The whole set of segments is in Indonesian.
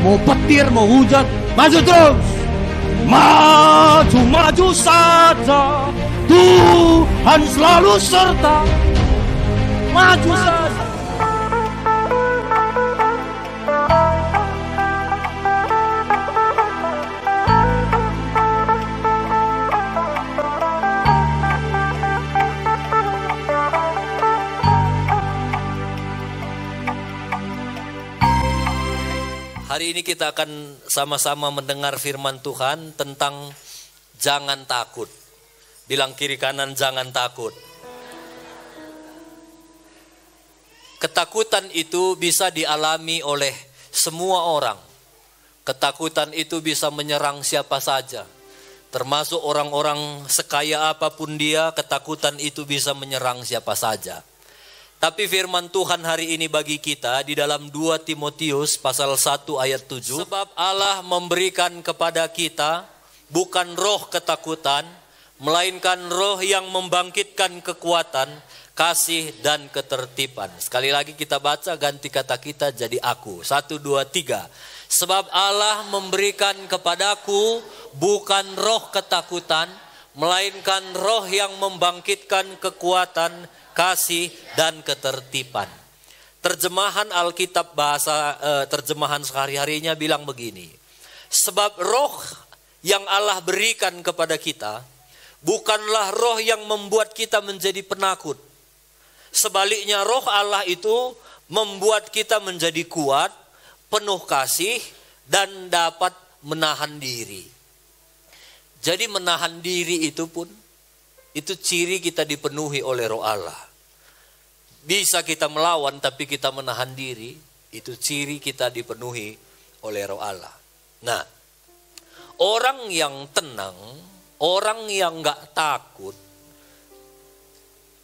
Mau petir, mau hujan, maju terus. Maju saja, Tuhan selalu serta. Maju saja. Hari ini kita akan sama-sama mendengar firman Tuhan tentang jangan takut. Bilang kiri kanan, jangan takut. Ketakutan itu bisa dialami oleh semua orang. Ketakutan itu bisa menyerang siapa saja. Termasuk orang-orang sekaya apapun dia, ketakutan itu bisa menyerang siapa saja. Tapi firman Tuhan hari ini bagi kita di dalam 2 Timotius pasal 1 ayat 7. Sebab Allah memberikan kepada kita bukan roh ketakutan, melainkan roh yang membangkitkan kekuatan, kasih dan ketertiban. Sekali lagi kita baca, ganti kata kita jadi aku. 1, 2, 3. Sebab Allah memberikan kepadaku bukan roh ketakutan, melainkan roh yang membangkitkan kekuatan, kasih dan ketertiban. Terjemahan Alkitab terjemahan sehari-harinya bilang begini. Sebab roh yang Allah berikan kepada kita bukanlah roh yang membuat kita menjadi penakut. Sebaliknya roh Allah itu membuat kita menjadi kuat, penuh kasih dan dapat menahan diri. Jadi menahan diri itu pun itu ciri kita dipenuhi oleh roh Allah. Bisa kita melawan tapi kita menahan diri, itu ciri kita dipenuhi oleh roh Allah. Nah, orang yang tenang, orang yang gak takut,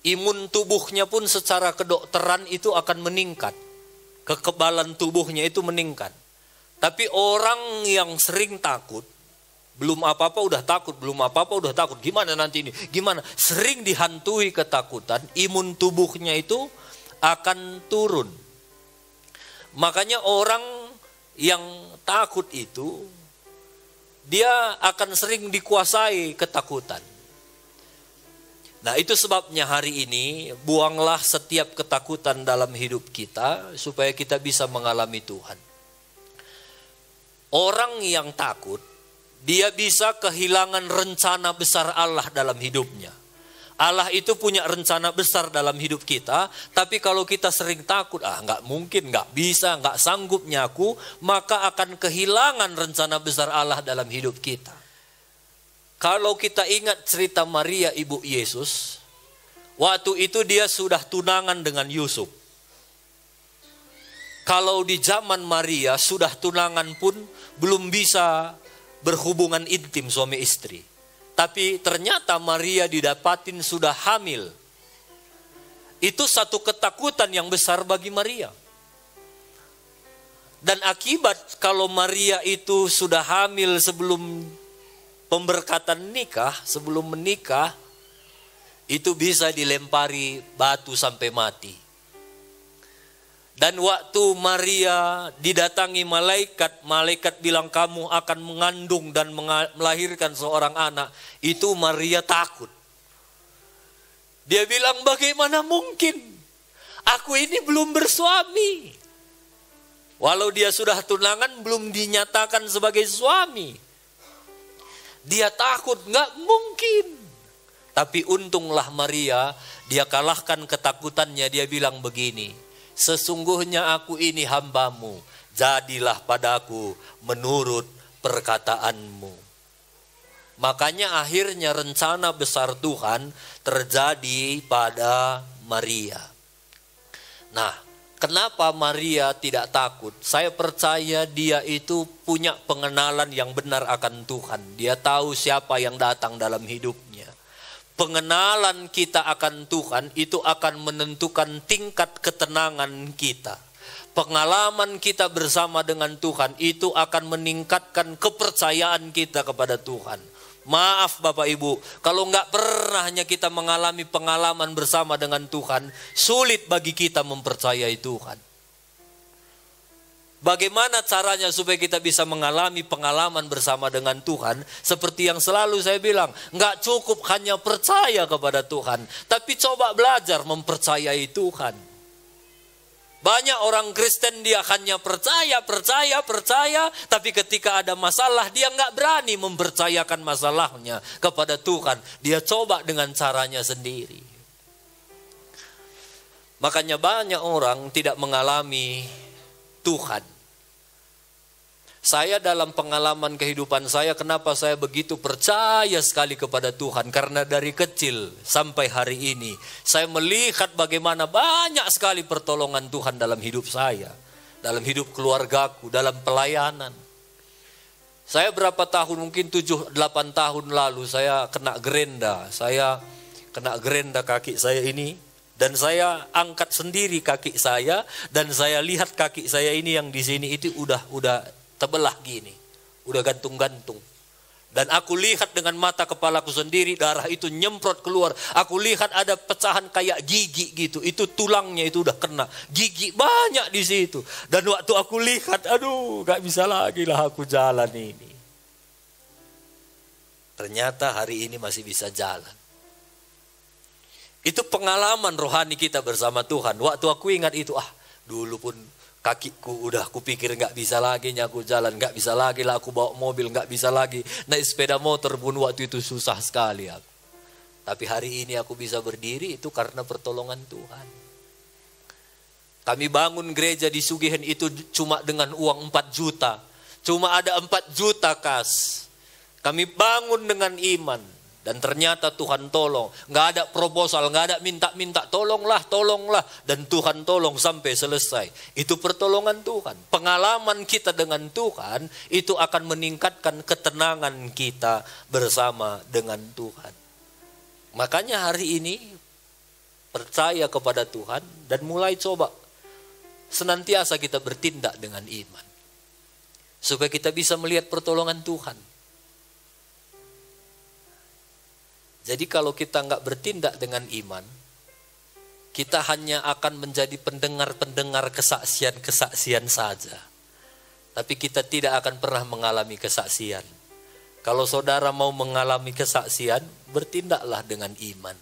imun tubuhnya pun secara kedokteran itu akan meningkat. Kekebalan tubuhnya itu meningkat. Tapi orang yang sering takut, belum apa-apa udah takut, belum apa-apa udah takut. Gimana nanti ini? Gimana? Sering dihantui ketakutan, imun tubuhnya itu akan turun. Makanya orang yang takut itu, dia akan sering dikuasai ketakutan. Nah, itu sebabnya hari ini buanglah setiap ketakutan dalam hidup kita supaya kita bisa mengalami Tuhan. Orang yang takut, dia bisa kehilangan rencana besar Allah dalam hidupnya. Allah itu punya rencana besar dalam hidup kita, tapi kalau kita sering takut, nggak mungkin, nggak bisa, nggak sanggup nyaku, maka akan kehilangan rencana besar Allah dalam hidup kita. Kalau kita ingat cerita Maria ibu Yesus, waktu itu dia sudah tunangan dengan Yusuf. Kalau di zaman Maria sudah tunangan pun belum bisa berhubungan intim suami istri. Tapi ternyata Maria didapatin sudah hamil. Itu satu ketakutan yang besar bagi Maria. Dan akibat kalau Maria itu sudah hamil sebelum pemberkatan nikah, sebelum menikah, itu bisa dilempari batu sampai mati. Dan waktu Maria didatangi malaikat, malaikat bilang kamu akan mengandung dan melahirkan seorang anak. Itu Maria takut. Dia bilang bagaimana mungkin? Aku ini belum bersuami. Walau dia sudah tunangan belum dinyatakan sebagai suami. Dia takut, nggak mungkin. Tapi untunglah Maria, dia kalahkan ketakutannya, dia bilang begini. Sesungguhnya aku ini hambamu, jadilah padaku menurut perkataanmu. Makanya akhirnya rencana besar Tuhan terjadi pada Maria. Nah, kenapa Maria tidak takut? Saya percaya dia itu punya pengenalan yang benar akan Tuhan. Dia tahu siapa yang datang dalam hidupnya. Pengenalan kita akan Tuhan itu akan menentukan tingkat ketenangan kita. Pengalaman kita bersama dengan Tuhan itu akan meningkatkan kepercayaan kita kepada Tuhan. Maaf Bapak Ibu, kalau nggak pernahnya kita mengalami pengalaman bersama dengan Tuhan, sulit bagi kita mempercayai Tuhan. Bagaimana caranya supaya kita bisa mengalami pengalaman bersama dengan Tuhan? Seperti yang selalu saya bilang, nggak cukup hanya percaya kepada Tuhan, tapi coba belajar mempercayai Tuhan. Banyak orang Kristen dia hanya percaya, tapi ketika ada masalah dia nggak berani mempercayakan masalahnya kepada Tuhan. Dia coba dengan caranya sendiri. Makanya banyak orang tidak mengalami Tuhan. Saya dalam pengalaman kehidupan saya, kenapa saya begitu percaya sekali kepada Tuhan? Karena dari kecil sampai hari ini, saya melihat bagaimana banyak sekali pertolongan Tuhan dalam hidup saya. Dalam hidup keluargaku, dalam pelayanan. Saya berapa tahun, mungkin 7-8 tahun lalu, saya kena gerenda. Saya kena gerenda kaki saya ini. Dan saya angkat sendiri kaki saya. Dan saya lihat kaki saya ini yang di sini itu udah tebelah gini, udah gantung-gantung. Dan aku lihat dengan mata kepalaku sendiri, darah itu nyemprot keluar. Aku lihat ada pecahan kayak gigi gitu, itu tulangnya itu udah kena. Gigi banyak di situ. Dan waktu aku lihat, aduh gak bisa lagi lah aku jalan ini. Ternyata hari ini masih bisa jalan. Itu pengalaman rohani kita bersama Tuhan. Waktu aku ingat itu, dulu pun kakiku udah kupikir gak bisa lagi nyaku jalan, gak bisa lagi lah aku bawa mobil, gak bisa lagi naik sepeda motor pun waktu itu susah sekali aku. Tapi hari ini aku bisa berdiri itu karena pertolongan Tuhan. Kami bangun gereja di Sugihen itu cuma dengan uang 4 juta. Cuma ada 4 juta kas. Kami bangun dengan iman. Dan ternyata Tuhan tolong. Gak ada proposal, gak ada minta-minta. Tolonglah. Dan Tuhan tolong sampai selesai. Itu pertolongan Tuhan. Pengalaman kita dengan Tuhan itu akan meningkatkan ketenangan kita bersama dengan Tuhan. Makanya hari ini percaya kepada Tuhan dan mulai coba senantiasa kita bertindak dengan iman. Supaya kita bisa melihat pertolongan Tuhan. Jadi kalau kita nggak bertindak dengan iman, kita hanya akan menjadi pendengar-pendengar kesaksian-kesaksian saja. Tapi kita tidak akan pernah mengalami kesaksian. Kalau saudara mau mengalami kesaksian, bertindaklah dengan iman.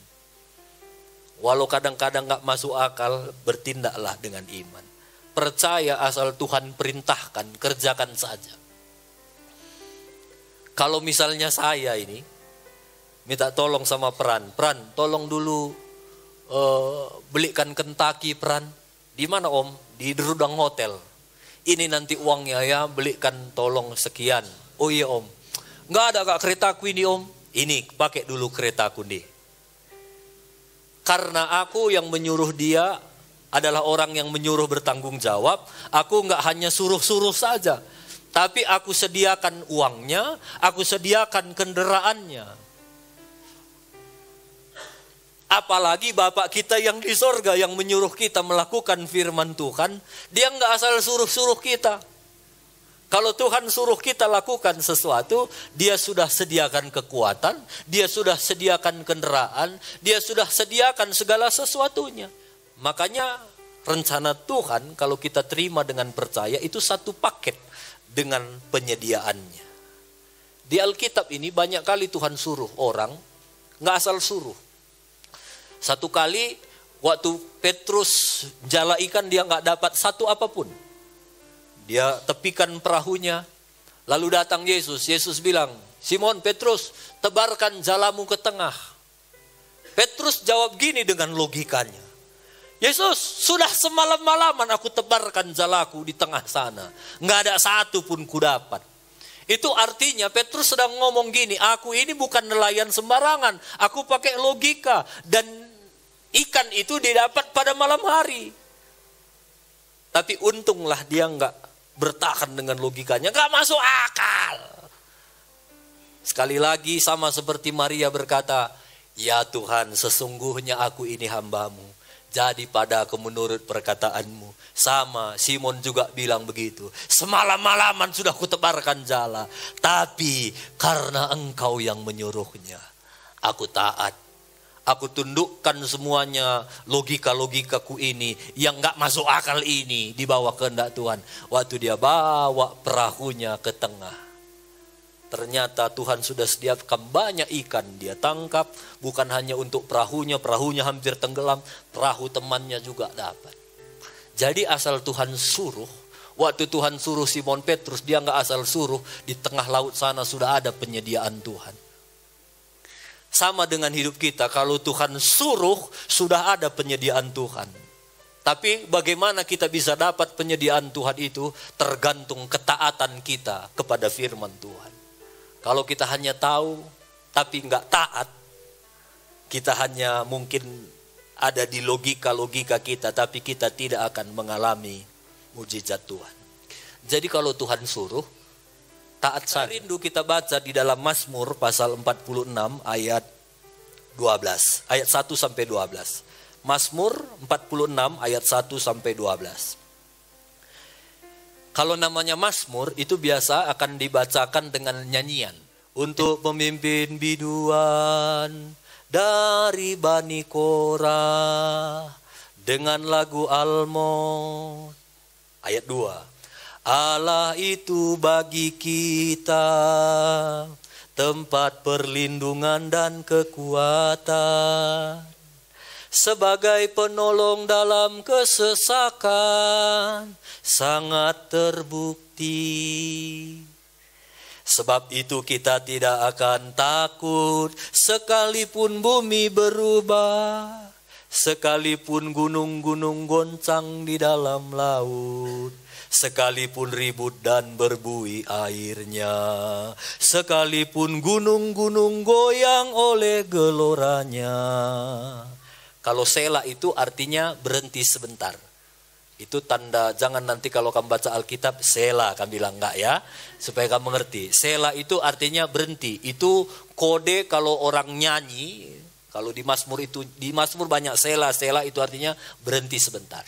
Walau kadang-kadang nggak masuk akal, bertindaklah dengan iman. Percaya asal Tuhan perintahkan, kerjakan saja. Kalau misalnya saya ini minta tolong sama Pran, tolong dulu belikan Kentucky Pran. Di mana Om? Di Rudang Hotel. Ini nanti uangnya ya, belikan tolong sekian. Oh iya Om, nggak ada kak keretaku ini Om. Ini pakai dulu keretaku nih. Karena aku yang menyuruh dia adalah orang yang menyuruh bertanggung jawab. Aku nggak hanya suruh-suruh saja, tapi aku sediakan uangnya, aku sediakan kendaraannya. Apalagi Bapak kita yang di sorga yang menyuruh kita melakukan firman Tuhan. Dia nggak asal suruh-suruh kita. Kalau Tuhan suruh kita lakukan sesuatu, dia sudah sediakan kekuatan, dia sudah sediakan kendaraan, dia sudah sediakan segala sesuatunya. Makanya rencana Tuhan kalau kita terima dengan percaya itu satu paket dengan penyediaannya. Di Alkitab ini banyak kali Tuhan suruh orang, nggak asal suruh. Satu kali waktu Petrus jala ikan dia nggak dapat satu apapun. Dia tepikan perahunya. Lalu datang Yesus. Yesus bilang, Simon Petrus tebarkan jalamu ke tengah. Petrus jawab gini dengan logikanya. Yesus sudah semalam-malaman aku tebarkan jalaku di tengah sana. Nggak ada satu pun ku dapat. Itu artinya Petrus sedang ngomong gini, aku ini bukan nelayan sembarangan. Aku pakai logika dan ikan itu didapat pada malam hari. Tapi untunglah dia nggak bertahan dengan logikanya, nggak masuk akal. Sekali lagi sama seperti Maria berkata, ya Tuhan sesungguhnya aku ini hambamu. Jadi padaku menurut perkataanmu. Sama Simon juga bilang begitu. Semalam-malaman sudah kutebarkan jala. Tapi karena engkau yang menyuruhnya, aku taat. Aku tundukkan semuanya logika-logikaku ini yang gak masuk akal ini di bawah kehendak Tuhan. Waktu dia bawa perahunya ke tengah, ternyata Tuhan sudah sediakan banyak ikan. Dia tangkap, bukan hanya untuk perahunya hampir tenggelam, perahu temannya juga dapat. Jadi asal Tuhan suruh, waktu Tuhan suruh Simon Petrus, dia gak asal suruh, di tengah laut sana sudah ada penyediaan Tuhan. Sama dengan hidup kita, kalau Tuhan suruh, sudah ada penyediaan Tuhan. Tapi bagaimana kita bisa dapat penyediaan Tuhan itu, tergantung ketaatan kita kepada firman Tuhan. Kalau kita hanya tahu, tapi nggak taat, kita hanya mungkin ada di logika-logika kita, tapi kita tidak akan mengalami mujizat Tuhan. Jadi kalau Tuhan suruh, taat saja. Rindu kita baca di dalam Mazmur pasal 46 ayat 12, ayat 1 sampai 12. Mazmur 46 ayat 1 sampai 12. Kalau namanya Mazmur itu biasa akan dibacakan dengan nyanyian. Untuk pemimpin biduan dari Bani Korah dengan lagu Almod. Ayat 2. Allah itu bagi kita tempat perlindungan dan kekuatan, sebagai penolong dalam kesesakan sangat terbukti. Sebab itu kita tidak akan takut sekalipun bumi berubah, sekalipun gunung-gunung goncang di dalam laut, sekalipun ribut dan berbuih airnya, sekalipun gunung-gunung goyang oleh geloranya. Kalau sela itu artinya berhenti sebentar. Itu tanda, jangan nanti kalau kamu baca Alkitab sela, kamu bilang enggak ya, supaya kamu mengerti. Sela itu artinya berhenti. Itu kode kalau orang nyanyi. Kalau di Mazmur itu, di Mazmur banyak sela. Sela itu artinya berhenti sebentar.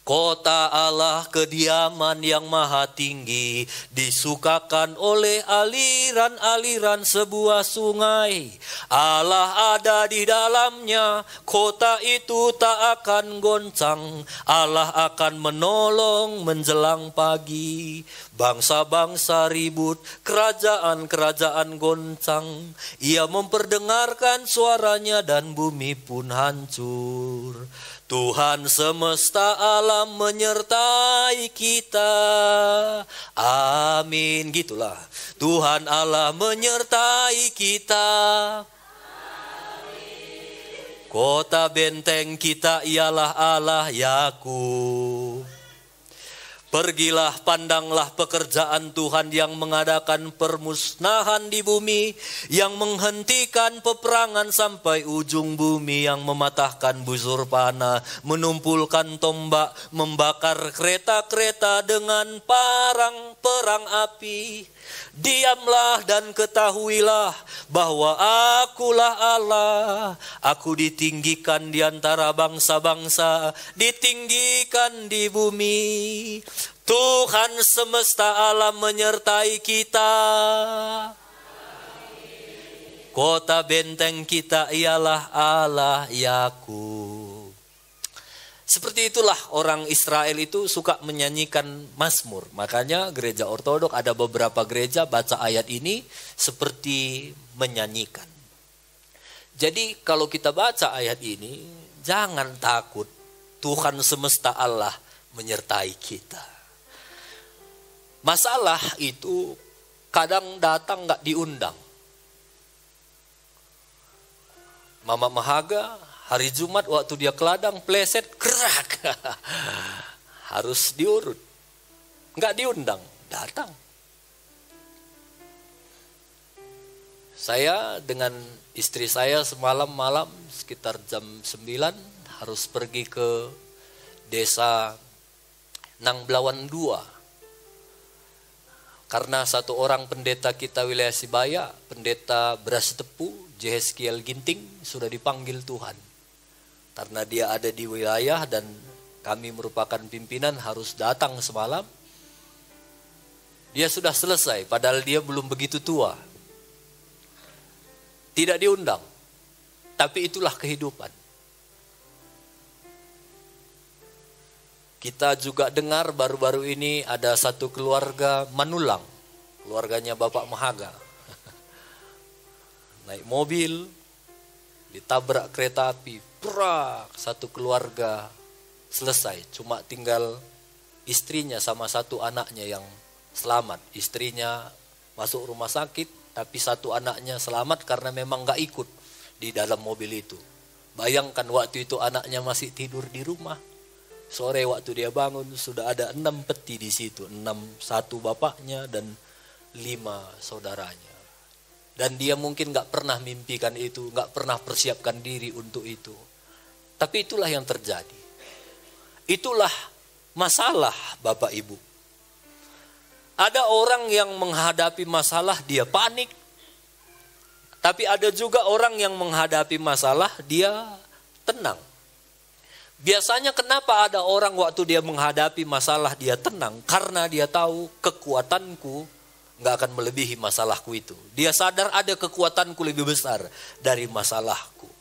Kota Allah, kediaman yang maha tinggi, disukakan oleh aliran-aliran sebuah sungai. Allah ada di dalamnya, kota itu tak akan goncang. Allah akan menolong menjelang pagi. Bangsa-bangsa ribut, kerajaan-kerajaan goncang. Ia memperdengarkan suaranya dan bumi pun hancur. Tuhan semesta alam menyertai kita. Amin. Gitulah. Tuhan Allah menyertai kita. Amin. Kota benteng kita ialah Allah Yakub. Pergilah, pandanglah pekerjaan Tuhan yang mengadakan permusnahan di bumi, yang menghentikan peperangan sampai ujung bumi, yang mematahkan busur panah, menumpulkan tombak, membakar kereta-kereta dengan parang perang api. Diamlah dan ketahuilah bahwa akulah Allah. Aku ditinggikan di antara bangsa-bangsa, ditinggikan di bumi. Tuhan semesta alam menyertai kita. Kota benteng kita ialah Allah Yakub. Seperti itulah orang Israel itu suka menyanyikan Mazmur. Makanya gereja Ortodok ada beberapa gereja baca ayat ini seperti menyanyikan. Jadi kalau kita baca ayat ini, jangan takut. Tuhan semesta Allah menyertai kita. Masalah itu kadang datang gak diundang. Mama Mahaga hari Jumat waktu dia ke ladang pleset kerak. Harus diurut. Enggak diundang, datang. Saya dengan istri saya semalam malam sekitar jam 9 harus pergi ke desa Nangblawan 2. Karena satu orang pendeta kita wilayah Sibaya, pendeta Beras Tepu, Jeheskiel Ginting, sudah dipanggil Tuhan. Karena dia ada di wilayah dan kami merupakan pimpinan harus datang semalam. Dia sudah selesai, padahal dia belum begitu tua. Tidak diundang. Tapi itulah kehidupan. Kita juga dengar baru-baru ini ada satu keluarga Manulang. Keluarganya Bapak Mahaga. Naik mobil, ditabrak kereta api. Prak, satu keluarga selesai. Cuma tinggal istrinya sama satu anaknya yang selamat. Istrinya masuk rumah sakit, tapi satu anaknya selamat karena memang gak ikut di dalam mobil itu. Bayangkan waktu itu anaknya masih tidur di rumah. Sore waktu dia bangun sudah ada 6 peti di situ. 6, 1 bapaknya dan 5 saudaranya. Dan dia mungkin gak pernah mimpikan itu, gak pernah persiapkan diri untuk itu. Tapi itulah yang terjadi. Itulah masalah Bapak Ibu. Ada orang yang menghadapi masalah dia panik. Tapi ada juga orang yang menghadapi masalah dia tenang. Biasanya kenapa ada orang waktu dia menghadapi masalah dia tenang? Karena dia tahu kekuatanku gak akan melebihi masalahku itu. Dia sadar ada kekuatanku lebih besar dari masalahku.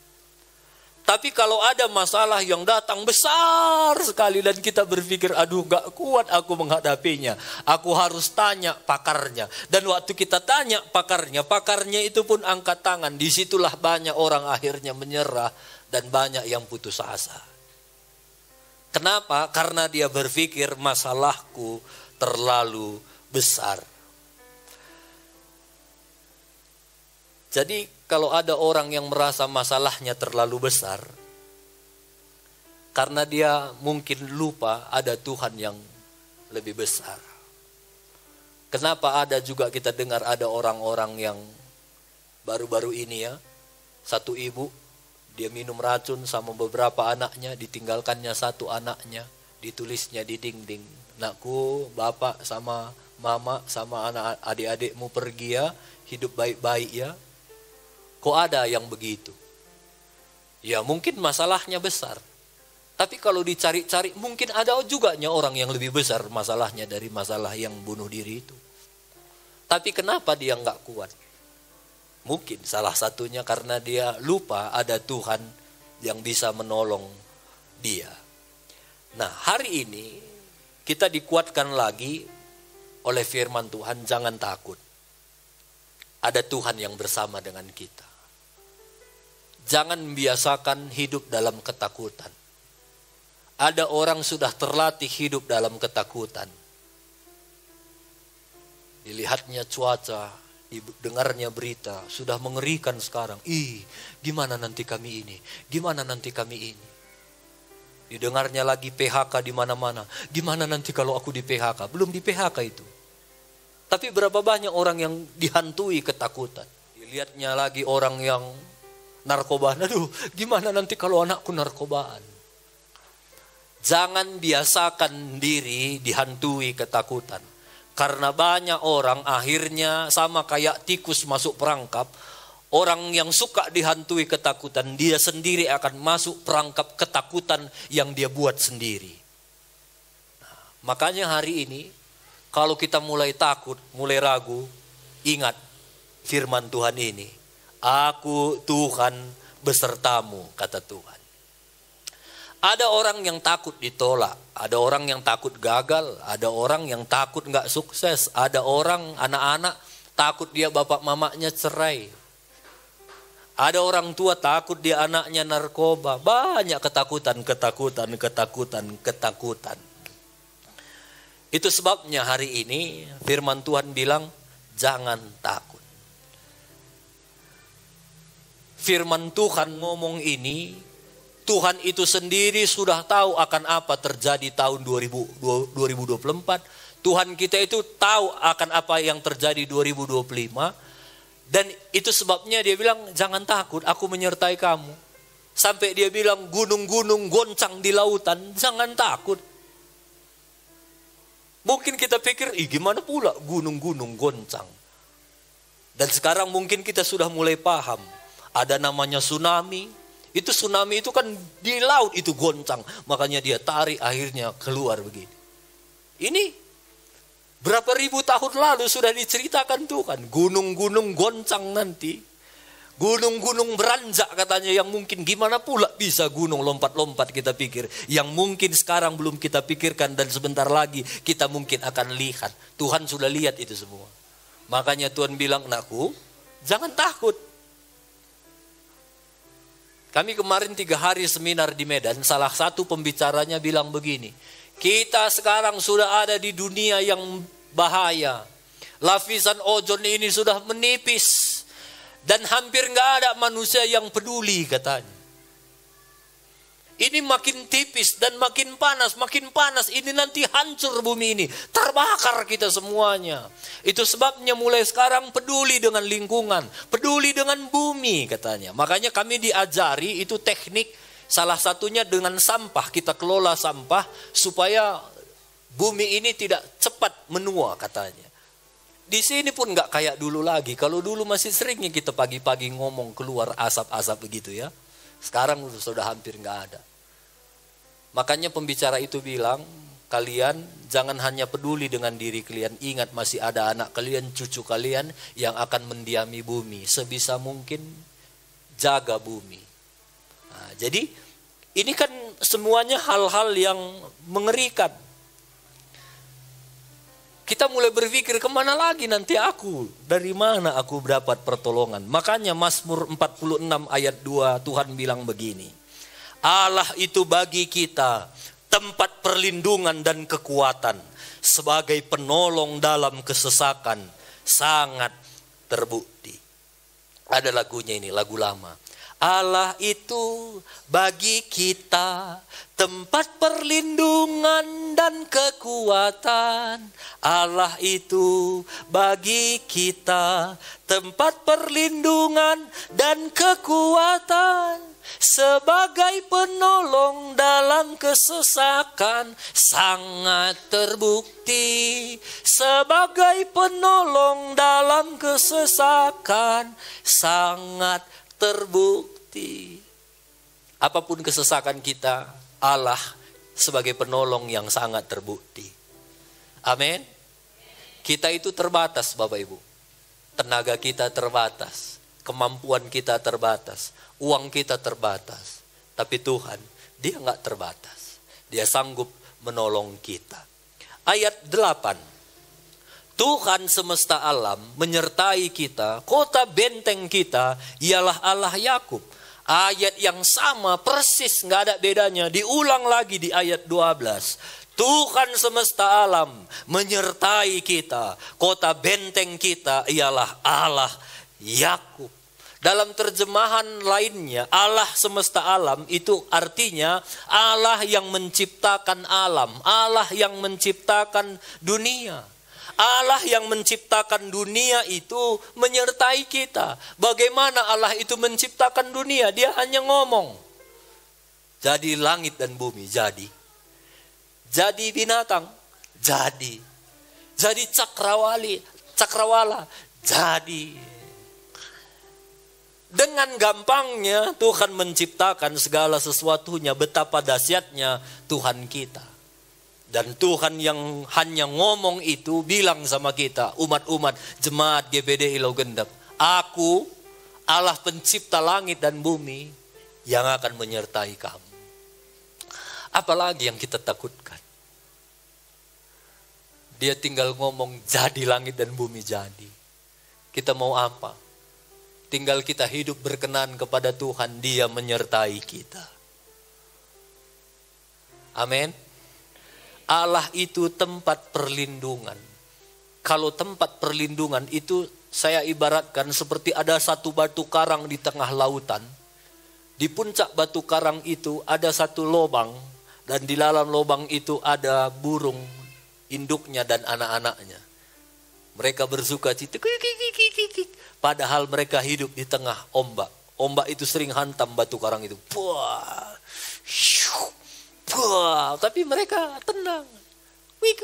Tapi kalau ada masalah yang datang besar sekali dan kita berpikir, aduh gak kuat aku menghadapinya. Aku harus tanya pakarnya. Dan waktu kita tanya pakarnya itu pun angkat tangan. Disitulah banyak orang akhirnya menyerah dan banyak yang putus asa. Kenapa? Karena dia berpikir masalahku terlalu besar. Jadi kalau ada orang yang merasa masalahnya terlalu besar, karena dia mungkin lupa ada Tuhan yang lebih besar. Kenapa ada juga kita dengar ada orang-orang yang baru-baru ini ya, satu ibu, dia minum racun sama beberapa anaknya, ditinggalkannya satu anaknya, ditulisnya di dinding. Nakku, bapak sama mama sama anak adik-adikmu pergi ya, hidup baik-baik ya. Kok ada yang begitu? Ya mungkin masalahnya besar. Tapi kalau dicari-cari mungkin ada juga orang yang lebih besar masalahnya dari masalah yang bunuh diri itu. Tapi kenapa dia nggak kuat? Mungkin salah satunya karena dia lupa ada Tuhan yang bisa menolong dia. Nah hari ini kita dikuatkan lagi oleh firman Tuhan, jangan takut. Ada Tuhan yang bersama dengan kita. Jangan biasakan hidup dalam ketakutan. Ada orang sudah terlatih hidup dalam ketakutan. Dilihatnya cuaca, didengarnya berita, sudah mengerikan sekarang. Gimana nanti kami ini? Gimana nanti kami ini? Didengarnya lagi PHK di mana-mana. Gimana nanti kalau aku di PHK? Belum di PHK itu. Tapi berapa banyak orang yang dihantui ketakutan. Dilihatnya lagi orang yang narkobaan. Aduh, gimana nanti kalau anakku narkobaan? Jangan biasakan diri dihantui ketakutan. Karena banyak orang akhirnya sama kayak tikus masuk perangkap. Orang yang suka dihantui ketakutan, dia sendiri akan masuk perangkap ketakutan yang dia buat sendiri. Nah, makanya hari ini, kalau kita mulai takut, mulai ragu, ingat firman Tuhan ini. Aku Tuhan besertamu, kata Tuhan. Ada orang yang takut ditolak, ada orang yang takut gagal, ada orang yang takut gak sukses, ada orang anak-anak takut dia bapak mamanya cerai. Ada orang tua takut dia anaknya narkoba, banyak ketakutan. Itu sebabnya hari ini firman Tuhan bilang jangan takut. Firman Tuhan ngomong ini, Tuhan itu sendiri sudah tahu akan apa terjadi tahun 2024. Tuhan kita itu tahu akan apa yang terjadi 2025. Dan itu sebabnya dia bilang jangan takut, aku menyertai kamu. Sampai dia bilang gunung-gunung goncang di lautan, jangan takut. Mungkin kita pikir, gimana pula gunung-gunung goncang. Dan sekarang mungkin kita sudah mulai paham. Ada namanya tsunami. Itu tsunami itu kan di laut itu goncang. Makanya dia tarik akhirnya keluar begini. Ini berapa ribu tahun lalu sudah diceritakan Tuhan. Gunung-gunung goncang nanti. Gunung-gunung beranjak katanya, yang mungkin gimana pula bisa gunung lompat-lompat kita pikir. Yang mungkin sekarang belum kita pikirkan dan sebentar lagi kita mungkin akan lihat. Tuhan sudah lihat itu semua. Makanya Tuhan bilang, anakku, jangan takut. Kami kemarin 3 hari seminar di Medan, salah satu pembicaranya bilang begini, kita sekarang sudah ada di dunia yang bahaya. Lapisan ozon ini sudah menipis. Dan hampir nggak ada manusia yang peduli katanya. Ini makin tipis dan makin panas. Ini nanti hancur bumi ini. Terbakar kita semuanya. Itu sebabnya mulai sekarang peduli dengan lingkungan. Peduli dengan bumi katanya. Makanya kami diajari itu teknik. Salah satunya dengan sampah. Kita kelola sampah supaya bumi ini tidak cepat menua katanya. Di sini pun nggak kayak dulu lagi. Kalau dulu masih seringnya kita pagi-pagi ngomong keluar asap-asap begitu ya. Sekarang sudah hampir nggak ada. Makanya pembicara itu bilang, kalian jangan hanya peduli dengan diri kalian. Ingat masih ada anak kalian, cucu kalian yang akan mendiami bumi. Sebisa mungkin jaga bumi. Nah, jadi ini kan semuanya hal-hal yang mengerikan. Kita mulai berpikir kemana lagi nanti aku? Dari mana aku dapat pertolongan? Makanya Mazmur 46 ayat 2 Tuhan bilang begini. Allah itu bagi kita tempat perlindungan dan kekuatan. Sebagai penolong dalam kesesakan. Sangat terbukti. Ada lagunya ini, lagu lama. Allah itu bagi kita tempat perlindungan dan kekuatan. Allah itu bagi kita tempat perlindungan dan kekuatan. Sebagai penolong dalam kesesakan sangat terbukti. Sebagai penolong dalam kesesakan sangat terbukti. Apapun kesesakan kita, Allah sebagai penolong yang sangat terbukti. Amin. Kita itu terbatas Bapak Ibu. Tenaga kita terbatas. Kemampuan kita terbatas. Uang kita terbatas. Tapi Tuhan, Dia nggak terbatas. Dia sanggup menolong kita. Ayat 8. Tuhan semesta alam menyertai kita, kota benteng kita ialah Allah Yakub. Ayat yang sama persis, nggak ada bedanya, diulang lagi di ayat 12. Tuhan semesta alam menyertai kita, kota benteng kita ialah Allah Yakub. Dalam terjemahan lainnya, Allah semesta alam itu artinya Allah yang menciptakan alam, Allah yang menciptakan dunia. Allah yang menciptakan dunia itu menyertai kita. Bagaimana Allah itu menciptakan dunia? Dia hanya ngomong. Jadi langit dan bumi, jadi. Jadi binatang, jadi. Jadi cakrawala, jadi. Dengan gampangnya Tuhan menciptakan segala sesuatunya. Betapa dahsyatnya Tuhan kita. Dan Tuhan yang hanya ngomong itu bilang sama kita, umat-umat jemaat GBD Ilau Gendap, aku Allah pencipta langit dan bumi yang akan menyertai kamu. Apalagi yang kita takutkan? Dia tinggal ngomong jadi langit dan bumi jadi. Kita mau apa? Tinggal kita hidup berkenan kepada Tuhan, Dia menyertai kita. Amin. Allah itu tempat perlindungan. Kalau tempat perlindungan itu saya ibaratkan seperti ada satu batu karang di tengah lautan. Di puncak batu karang itu ada satu lubang. Dan di dalam lubang itu ada burung induknya dan anak-anaknya. Mereka bersuka cita. Padahal mereka hidup di tengah ombak. Ombak itu sering hantam batu karang itu. Puah. Tapi mereka tenang. Wik.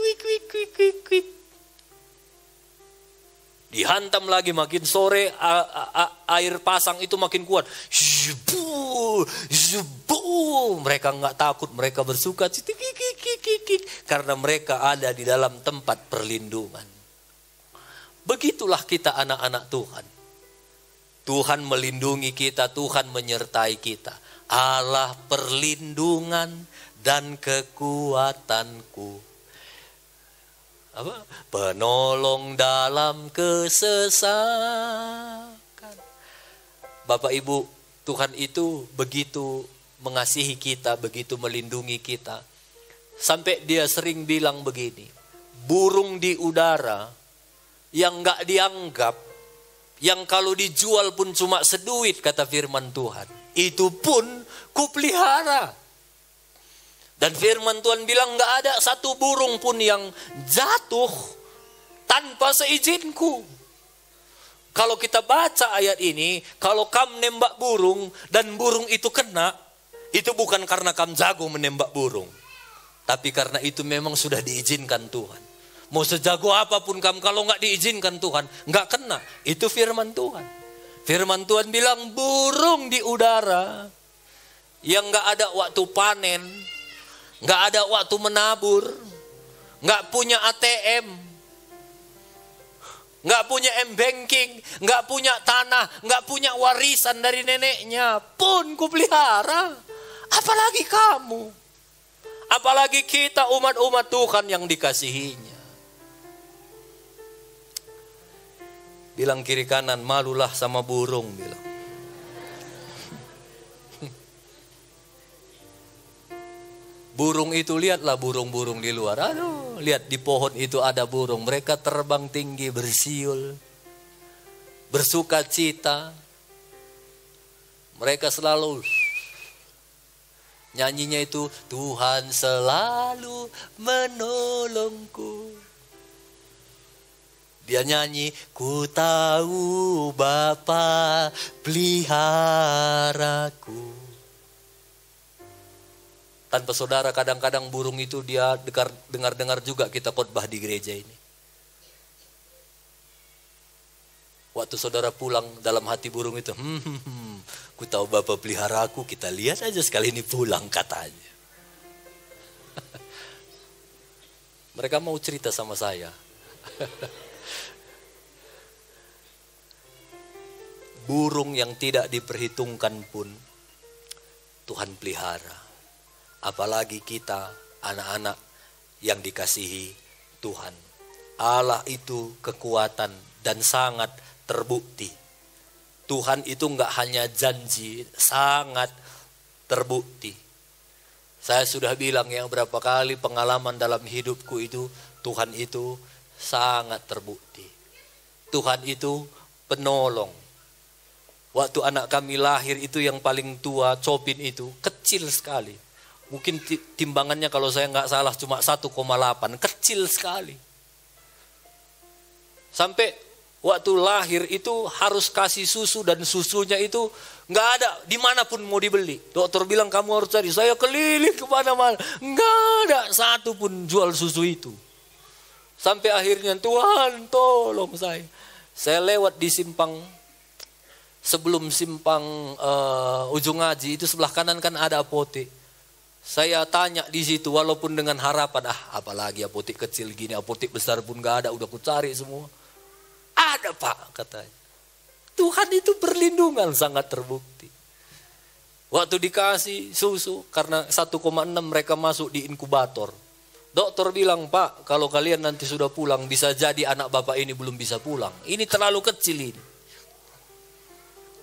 Dihantam lagi makin sore, air pasang itu makin kuat. Mereka nggak takut, mereka bersuka karena mereka ada di dalam tempat perlindungan. Begitulah kita anak-anak Tuhan. Tuhan melindungi kita, Tuhan menyertai kita. Allah perlindungan dan kekuatanku. Penolong dalam kesesakan. Bapak Ibu, Tuhan itu begitu mengasihi kita, begitu melindungi kita. Sampai dia sering bilang begini, burung di udara yang gak dianggap, yang kalau dijual pun cuma seduit, kata firman Tuhan, itu pun kupelihara. Dan firman Tuhan bilang gak ada satu burung pun yang jatuh tanpa seizinku. Kalau kita baca ayat ini, kalau kamu nembak burung dan burung itu kena, itu bukan karena kamu jago menembak burung, tapi karena itu memang sudah diizinkan Tuhan. Mau sejago apapun kamu, kalau gak diizinkan Tuhan, gak kena. Itu firman Tuhan. Firman Tuhan bilang burung di udara yang gak ada waktu panen, gak ada waktu menabur, gak punya ATM, gak punya M-banking, gak punya tanah, gak punya warisan dari neneknya, pun kupelihara. Apalagi kamu, apalagi kita umat-umat Tuhan yang dikasihinya. Bilang kiri kanan, malulah sama burung, bilang. Burung itu, lihatlah burung-burung di luar. Aduh, lihat di pohon itu ada burung. Mereka terbang tinggi, bersiul, bersuka cita. Mereka selalu nyanyinya itu, Tuhan selalu menolongku. Dia nyanyi, ku tahu Bapa peliharaku. Tanpa saudara, kadang-kadang burung itu dia dengar-dengar juga kita khotbah di gereja ini. Waktu saudara pulang, dalam hati burung itu, ku tahu Bapa peliharaku, kita lihat aja sekali ini pulang, katanya. Mereka mau cerita sama saya. Burung yang tidak diperhitungkan pun Tuhan pelihara. Apalagi kita, anak-anak yang dikasihi Tuhan. Allah itu kekuatan dan sangat terbukti. Tuhan itu enggak hanya janji, sangat terbukti. Saya sudah bilang ya berapa kali pengalaman dalam hidupku itu, Tuhan itu sangat terbukti. Tuhan itu penolong. Waktu anak kami lahir itu yang paling tua, Copin itu, kecil sekali. Mungkin timbangannya kalau saya nggak salah cuma 1,8, kecil sekali. Sampai waktu lahir itu harus kasih susu dan susunya itu nggak ada dimanapun mau dibeli. Dokter bilang kamu harus cari, saya keliling kemana-mana, nggak ada satu pun jual susu itu. Sampai akhirnya Tuhan tolong saya. Saya lewat di simpang, sebelum simpang ujung ngaji itu sebelah kanan kan ada apotek. Saya tanya di situ walaupun dengan harapan, apalagi apotek kecil gini, apotek besar pun gak ada, udah ku cari semua. Ada Pak, katanya. Tuhan itu perlindungan sangat terbukti. Waktu dikasih susu, karena 1,6 mereka masuk di inkubator. Dokter bilang, Pak, kalau kalian nanti sudah pulang, bisa jadi anak bapak ini belum bisa pulang. Ini terlalu kecil ini.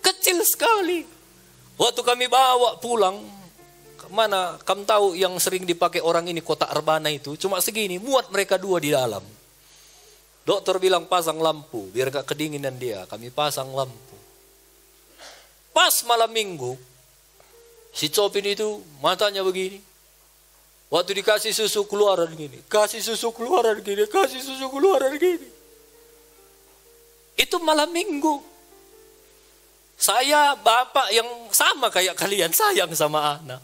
Kecil sekali. Waktu kami bawa pulang, mana kamu tahu yang sering dipakai orang ini kotak rebana itu, cuma segini, muat mereka dua di dalam. Dokter bilang pasang lampu, biar gak kedinginan dia. Kami pasang lampu. Pas malam minggu, si Copin itu matanya begini. Waktu dikasih susu keluaran gini, kasih susu keluaran gini, kasih susu keluaran gini. Itu malam minggu. Saya bapak yang sama kayak kalian, sayang sama anak.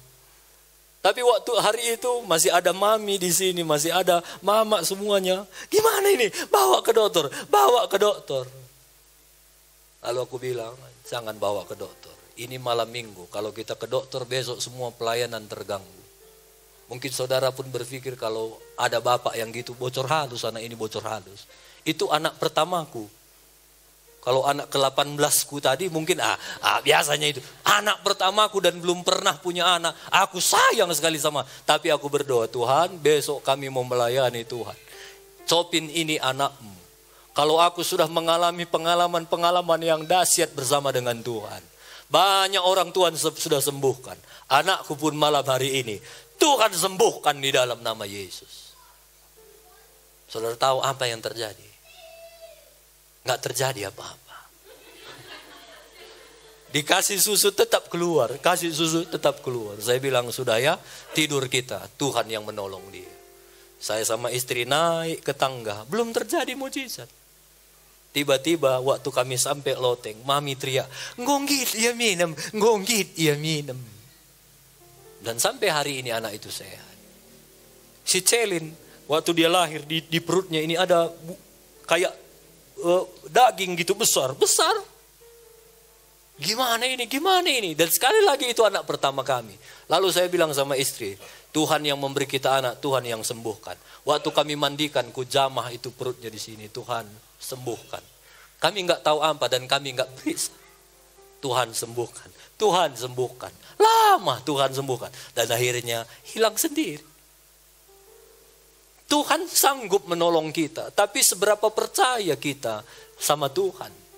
Tapi waktu hari itu masih ada mami di sini, masih ada mama semuanya. Gimana ini? Bawa ke dokter, bawa ke dokter. Lalu aku bilang, jangan bawa ke dokter. Ini malam minggu, kalau kita ke dokter besok semua pelayanan terganggu. Mungkin saudara pun berpikir kalau ada bapak yang gitu bocor halus, anak ini bocor halus. Itu anak pertamaku. Kalau anak ke-18ku tadi mungkin biasanya itu. Anak pertamaku dan belum pernah punya anak. Aku sayang sekali sama. Tapi aku berdoa, Tuhan besok kami mau melayani Tuhan. Copin ini anakmu. Kalau aku sudah mengalami pengalaman-pengalaman yang dahsyat bersama dengan Tuhan. Banyak orang Tuhan sudah sembuhkan. Anakku pun malam hari ini Tuhan sembuhkan di dalam nama Yesus. Saudara tahu apa yang terjadi? Nggak terjadi apa-apa. Dikasih susu tetap keluar. Kasih susu tetap keluar. Saya bilang sudah ya, tidur kita. Tuhan yang menolong dia. Saya sama istri naik ke tangga. Belum terjadi mujizat. Tiba-tiba waktu kami sampai loteng, mami teriak, ngonggit ia minum, ngonggit ia minum. Dan sampai hari ini anak itu sehat. Si Celin, waktu dia lahir di perutnya ini ada kayak daging gitu besar. Gimana ini? Dan sekali lagi itu anak pertama kami. Lalu saya bilang sama istri, Tuhan yang memberi kita anak, Tuhan yang sembuhkan. Waktu kami mandikan, ku jamah itu perutnya di sini, Tuhan sembuhkan. Kami nggak tahu apa dan kami nggak bisa. Tuhan sembuhkan, Tuhan sembuhkan. Lama Tuhan sembuhkan. Dan akhirnya hilang sendiri. Tuhan sanggup menolong kita. Tapi seberapa percaya kita sama Tuhan.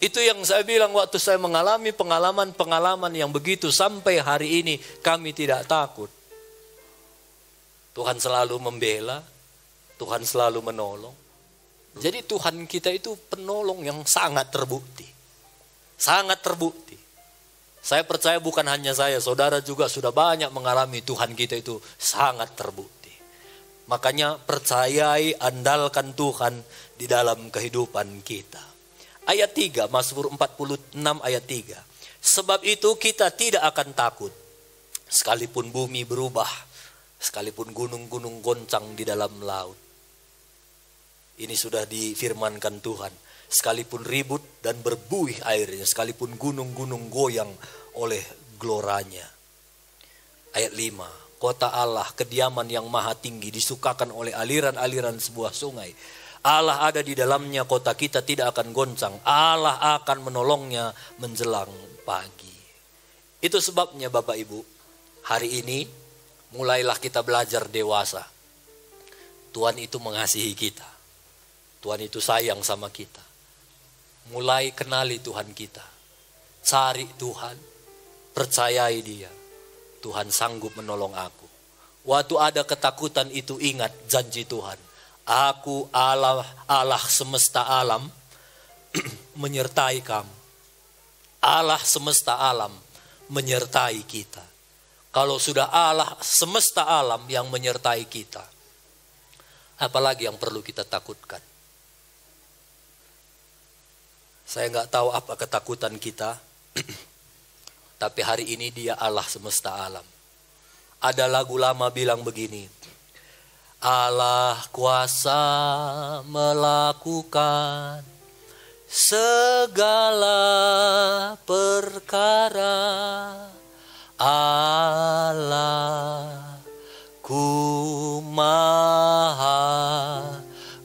Itu yang saya bilang waktu saya mengalami pengalaman-pengalaman yang begitu. Sampai hari ini kami tidak takut. Tuhan selalu membela. Tuhan selalu menolong. Jadi Tuhan kita itu penolong yang sangat terbukti. Sangat terbukti. Saya percaya bukan hanya saya, saudara juga sudah banyak mengalami Tuhan kita itu sangat terbukti. Makanya percayai, andalkan Tuhan di dalam kehidupan kita. Ayat 3, Mazmur 46 ayat 3. Sebab itu kita tidak akan takut. Sekalipun bumi berubah, sekalipun gunung-gunung goncang di dalam laut. Ini sudah difirmankan Tuhan. Sekalipun ribut dan berbuih airnya, sekalipun gunung-gunung goyang oleh gloranya. Ayat 5, kota Allah, kediaman yang maha tinggi, disukakan oleh aliran-aliran sebuah sungai. Allah ada di dalamnya, kota kita tidak akan goncang. Allah akan menolongnya menjelang pagi. Itu sebabnya Bapak Ibu, hari ini mulailah kita belajar dewasa. Tuhan itu mengasihi kita. Tuhan itu sayang sama kita. Mulai kenali Tuhan kita. Cari Tuhan. Percayai dia. Tuhan sanggup menolong aku. Waktu ada ketakutan itu ingat janji Tuhan. Aku Allah semesta alam menyertai kamu. Allah semesta alam menyertai kita. Kalau sudah Allah semesta alam yang menyertai kita, apalagi yang perlu kita takutkan? Saya nggak tahu apa ketakutan kita, tapi hari ini dia Allah semesta alam. Ada lagu lama bilang begini, Allah kuasa melakukan segala perkara. Allah ku maha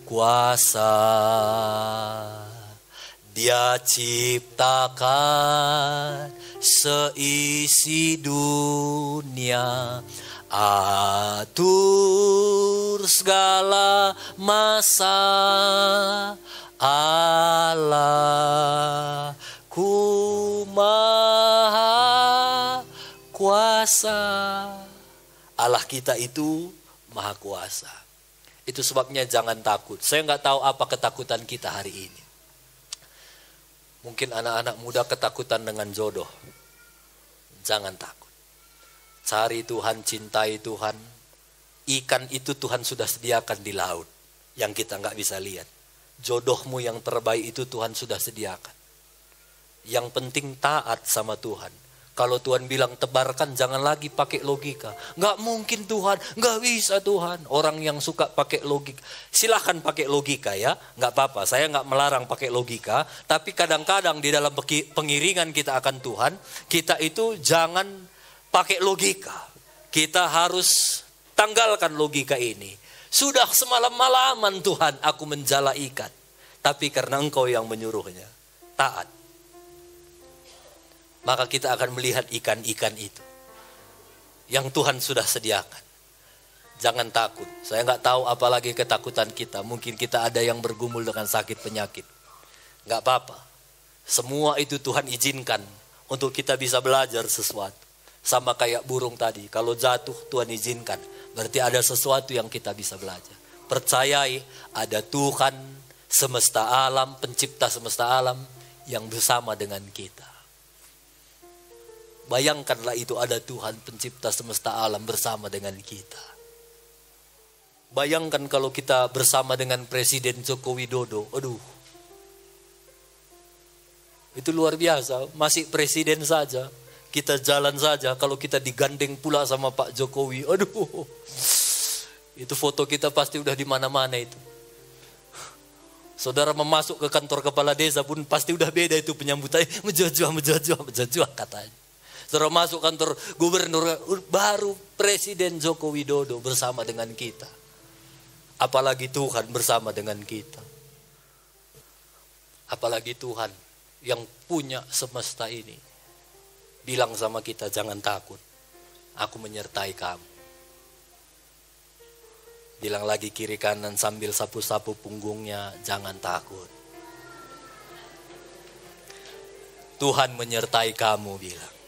kuasa. Dia ciptakan seisi dunia, atur segala masa. Allah ku maha kuasa. Allah kita itu maha kuasa. Itu sebabnya jangan takut. Saya nggak tahu apa ketakutan kita hari ini. Mungkin anak-anak muda ketakutan dengan jodoh. Jangan takut. Cari Tuhan, cintai Tuhan. Ikan itu Tuhan sudah sediakan di laut. Yang kita nggak bisa lihat. Jodohmu yang terbaik itu Tuhan sudah sediakan. Yang penting taat sama Tuhan. Kalau Tuhan bilang tebarkan, jangan lagi pakai logika. Nggak mungkin Tuhan, nggak bisa Tuhan. Orang yang suka pakai logika, silahkan pakai logika ya. Nggak apa-apa, saya nggak melarang pakai logika. Tapi kadang-kadang di dalam pengiringan kita akan Tuhan, kita itu jangan pakai logika. Kita harus tanggalkan logika ini. Sudah semalam-malaman Tuhan aku menjala ikan. tapi karena engkau yang menyuruhnya, taat. Maka kita akan melihat ikan-ikan itu yang Tuhan sudah sediakan. Jangan takut. Saya nggak tahu apalagi ketakutan kita. Mungkin kita ada yang bergumul dengan sakit penyakit. Nggak apa-apa. Semua itu Tuhan izinkan untuk kita bisa belajar sesuatu. Sama kayak burung tadi. Kalau jatuh Tuhan izinkan. Berarti ada sesuatu yang kita bisa belajar. Percayai ada Tuhan semesta alam, pencipta semesta alam yang bersama dengan kita. Bayangkanlah itu ada Tuhan pencipta semesta alam bersama dengan kita. Bayangkan kalau kita bersama dengan Presiden Joko Widodo. Aduh. Itu luar biasa. Masih presiden saja. Kita jalan saja. Kalau kita digandeng pula sama Pak Jokowi. Aduh. Itu foto kita pasti udah di mana-mana itu. Saudara memasuk ke kantor kepala desa pun pasti udah beda itu penyambutannya. Menjajah katanya. Saudara masuk kantor gubernur, baru Presiden Joko Widodo bersama dengan kita. Apalagi Tuhan bersama dengan kita. Apalagi Tuhan yang punya semesta ini. Bilang sama kita, jangan takut. Aku menyertai kamu. Bilang lagi kiri kanan sambil sapu-sapu punggungnya, jangan takut. Tuhan menyertai kamu, bilang.